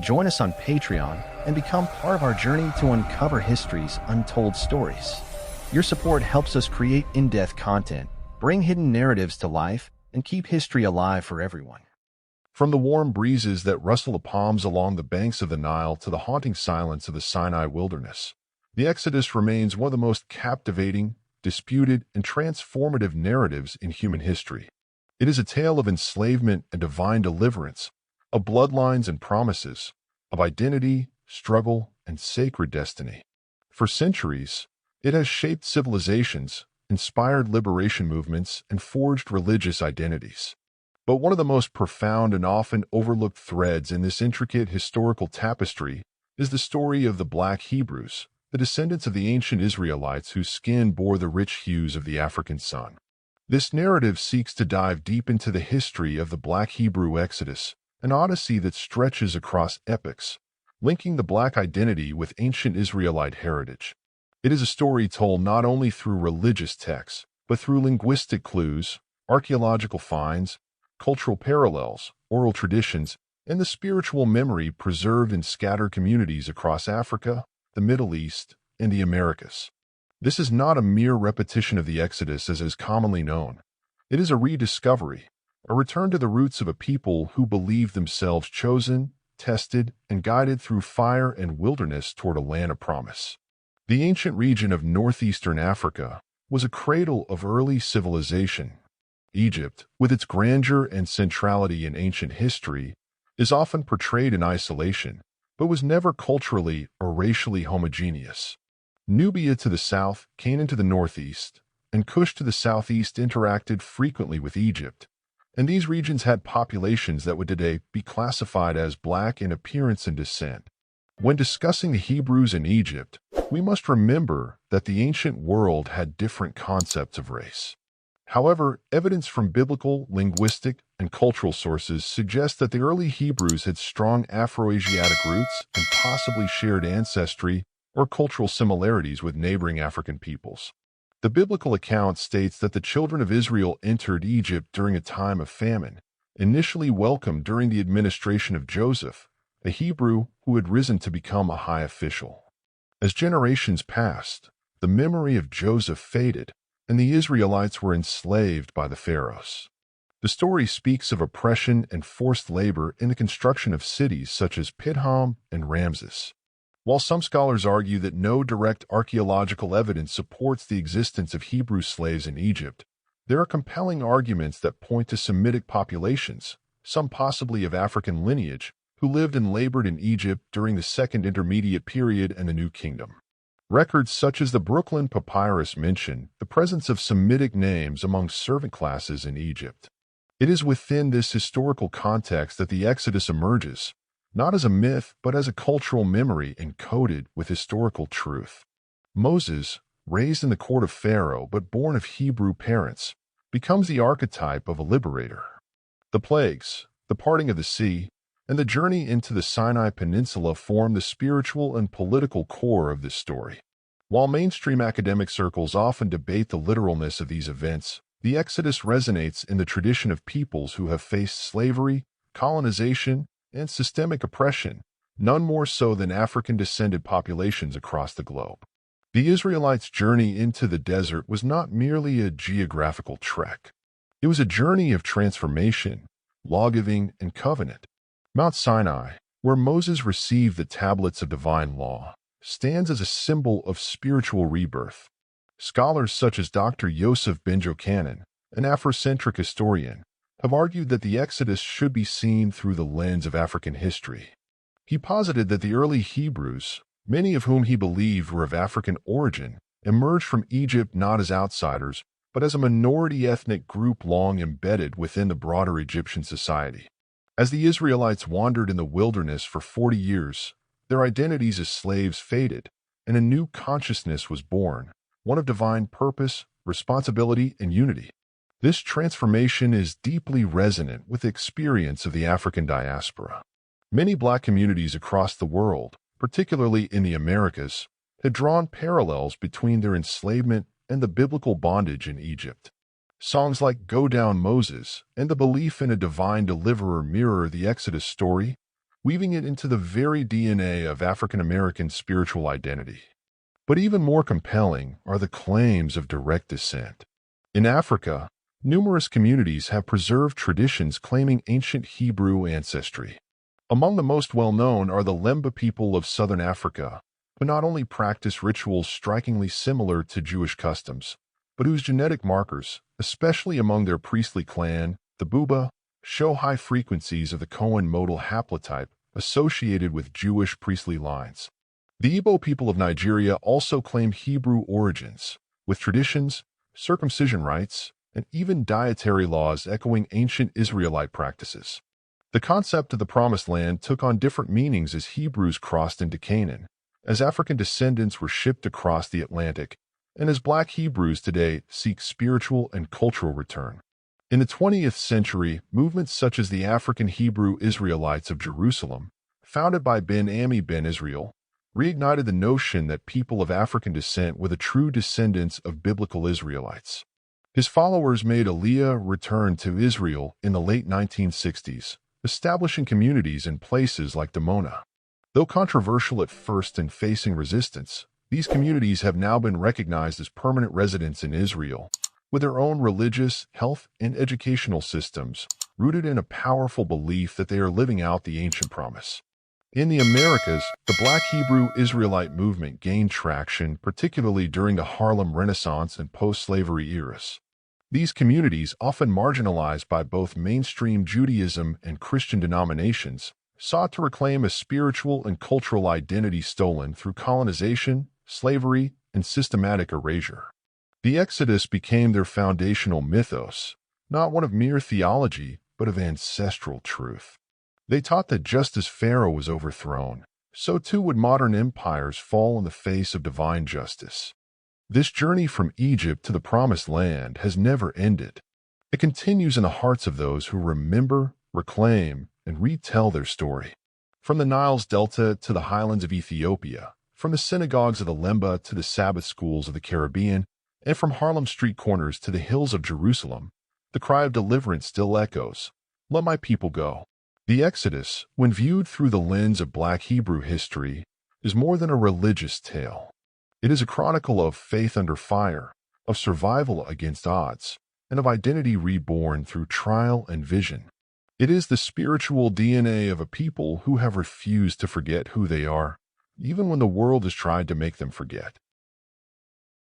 Join us on Patreon and become part of our journey to uncover history's untold stories. Your support helps us create in-depth content, bring hidden narratives to life, and keep history alive for everyone. From the warm breezes that rustle the palms along the banks of the Nile to the haunting silence of the Sinai wilderness, the Exodus remains one of the most captivating, disputed, and transformative narratives in human history. It is a tale of enslavement and divine deliverance, of bloodlines and promises, of identity, struggle, and sacred destiny. For centuries, it has shaped civilizations, inspired liberation movements, and forged religious identities. But one of the most profound and often overlooked threads in this intricate historical tapestry is the story of the Black Hebrews, the descendants of the ancient Israelites whose skin bore the rich hues of the African sun. This narrative seeks to dive deep into the history of the Black Hebrew Exodus, an odyssey that stretches across epochs, linking the Black identity with ancient Israelite heritage. It is a story told not only through religious texts, but through linguistic clues, archaeological finds, cultural parallels, oral traditions, and the spiritual memory preserved in scattered communities across Africa, the Middle East, and the Americas. This is not a mere repetition of the Exodus as is commonly known. It is a rediscovery, a return to the roots of a people who believed themselves chosen, tested, and guided through fire and wilderness toward a land of promise. The ancient region of northeastern Africa was a cradle of early civilization. Egypt, with its grandeur and centrality in ancient history, is often portrayed in isolation, but was never culturally or racially homogeneous. Nubia to the south, Canaan to the northeast, and Kush to the southeast interacted frequently with Egypt, and these regions had populations that would today be classified as Black in appearance and descent. When discussing the Hebrews in Egypt, we must remember that the ancient world had different concepts of race. However, evidence from biblical, linguistic, and cultural sources suggests that the early Hebrews had strong Afro-Asiatic roots and possibly shared ancestry or cultural similarities with neighboring African peoples. The biblical account states that the children of Israel entered Egypt during a time of famine, initially welcomed during the administration of Joseph, a Hebrew who had risen to become a high official. As generations passed, the memory of Joseph faded, and the Israelites were enslaved by the pharaohs. The story speaks of oppression and forced labor in the construction of cities such as Pithom and Ramses. While some scholars argue that no direct archaeological evidence supports the existence of Hebrew slaves in Egypt, there are compelling arguments that point to Semitic populations, some possibly of African lineage, who lived and labored in Egypt during the Second Intermediate Period and the New Kingdom. Records such as the Brooklyn Papyrus mention the presence of Semitic names among servant classes in Egypt. It is within this historical context that the Exodus emerges, not as a myth, but as a cultural memory encoded with historical truth. Moses, raised in the court of Pharaoh but born of Hebrew parents, becomes the archetype of a liberator. The plagues, the parting of the sea, and the journey into the Sinai Peninsula form the spiritual and political core of this story. While mainstream academic circles often debate the literalness of these events, the Exodus resonates in the tradition of peoples who have faced slavery, colonization, and systemic oppression, none more so than African-descended populations across the globe. The Israelites' journey into the desert was not merely a geographical trek. It was a journey of transformation, lawgiving, and covenant. Mount Sinai, where Moses received the tablets of divine law, stands as a symbol of spiritual rebirth. Scholars such as Dr. Yosef Ben-Jochanan, an Afrocentric historian, have argued that the Exodus should be seen through the lens of African history. He posited that the early Hebrews, many of whom he believed were of African origin, emerged from Egypt not as outsiders, but as a minority ethnic group long embedded within the broader Egyptian society. As the Israelites wandered in the wilderness for 40 years, their identities as slaves faded, and a new consciousness was born, one of divine purpose, responsibility, and unity. This transformation is deeply resonant with the experience of the African diaspora. Many Black communities across the world, particularly in the Americas, had drawn parallels between their enslavement and the biblical bondage in Egypt. Songs like Go Down Moses and the belief in a divine deliverer mirror the Exodus story, weaving it into the very DNA of African American spiritual identity. But even more compelling are the claims of direct descent. In Africa, numerous communities have preserved traditions claiming ancient Hebrew ancestry. Among the most well-known are the Lemba people of southern Africa, who not only practice rituals strikingly similar to Jewish customs, but whose genetic markers, especially among their priestly clan, the Buba, show high frequencies of the Cohen modal haplotype associated with Jewish priestly lines. The Igbo people of Nigeria also claim Hebrew origins, with traditions, circumcision rites, and even dietary laws echoing ancient Israelite practices. The concept of the Promised Land took on different meanings as Hebrews crossed into Canaan, as African descendants were shipped across the Atlantic, and as Black Hebrews today seek spiritual and cultural return. In the 20th century, movements such as the African Hebrew Israelites of Jerusalem, founded by Ben Ami Ben Israel, reignited the notion that people of African descent were the true descendants of biblical Israelites. His followers made Aliyah return to Israel in the late 1960s, establishing communities in places like Dimona. Though controversial at first and facing resistance, these communities have now been recognized as permanent residents in Israel, with their own religious, health, and educational systems, rooted in a powerful belief that they are living out the ancient promise. In the Americas, the Black Hebrew Israelite movement gained traction, particularly during the Harlem Renaissance and post-slavery eras. These communities, often marginalized by both mainstream Judaism and Christian denominations, sought to reclaim a spiritual and cultural identity stolen through colonization, slavery, and systematic erasure. The Exodus became their foundational mythos, not one of mere theology, but of ancestral truth. They taught that just as Pharaoh was overthrown, so too would modern empires fall in the face of divine justice. This journey from Egypt to the Promised Land has never ended. It continues in the hearts of those who remember, reclaim, and retell their story. From the Nile's delta to the highlands of Ethiopia, from the synagogues of the Lemba to the Sabbath schools of the Caribbean, and from Harlem street corners to the hills of Jerusalem, the cry of deliverance still echoes, "Let my people go." The Exodus, when viewed through the lens of Black Hebrew history, is more than a religious tale. It is a chronicle of faith under fire, of survival against odds, and of identity reborn through trial and vision. It is the spiritual DNA of a people who have refused to forget who they are, even when the world has tried to make them forget.